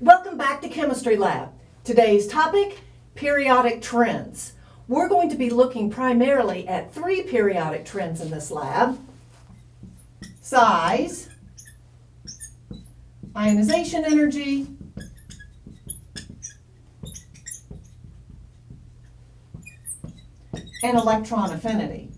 Welcome back to Chemistry Lab. Today's topic, periodic trends. We're going to be looking primarily at three periodic trends in this lab: size, ionization energy, and electron affinity.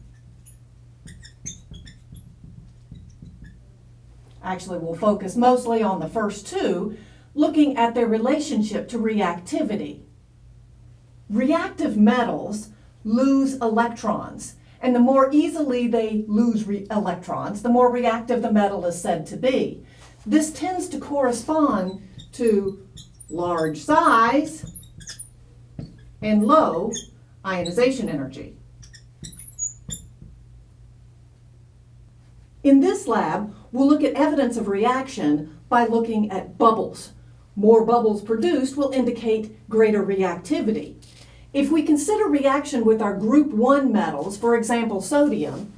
Actually, we'll focus mostly on the first two, looking at their relationship to reactivity. Reactive metals lose electrons, and the more easily they lose electrons, the more reactive the metal is said to be. This tends to correspond to large size and low ionization energy. In this lab, we'll look at evidence of reaction by looking at bubbles. More bubbles produced will indicate greater reactivity. If we consider reaction with our group 1 metals, for example sodium,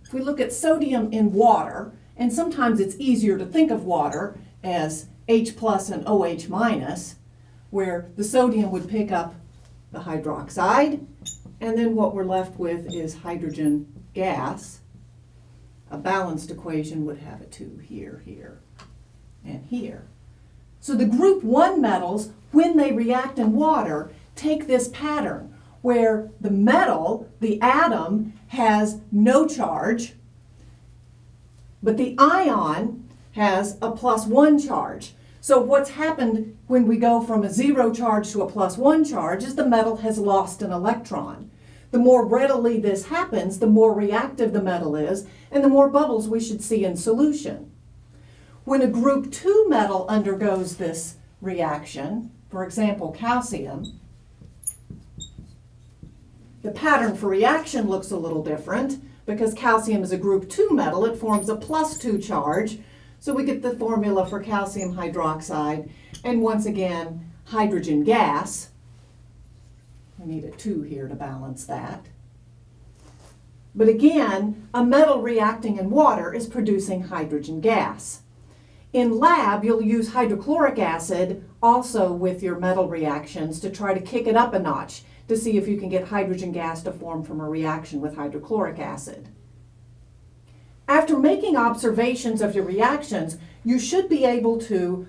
if we look at sodium in water, and sometimes it's easier to think of water as H plus and OH minus, where the sodium would pick up the hydroxide, and then what we're left with is hydrogen gas. A balanced equation would have a 2 here, here, and here. So the group 1 metals, when they react in water, take this pattern where the metal, the atom, has no charge, but the ion has a +1 charge. So what's happened when we go from a 0 charge to a +1 charge is the metal has lost an electron. The more readily this happens, the more reactive the metal is, and the more bubbles we should see in solution. When a group 2 metal undergoes this reaction, for example calcium, the pattern for reaction looks a little different. Because calcium is a group 2 metal, it forms a +2 charge, so we get the formula for calcium hydroxide, and once again hydrogen gas. We need a 2 here to balance that. But again, a metal reacting in water is producing hydrogen gas. In lab, you'll use hydrochloric acid also with your metal reactions to try to kick it up a notch to see if you can get hydrogen gas to form from a reaction with hydrochloric acid. After making observations of your reactions, you should be able to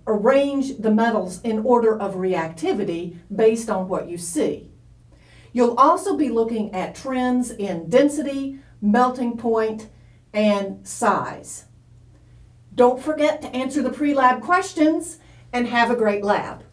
arrange the metals in order of reactivity based on what you see. You'll also be looking at trends in density, melting point, and size. Don't forget to answer the pre-lab questions, and have a great lab.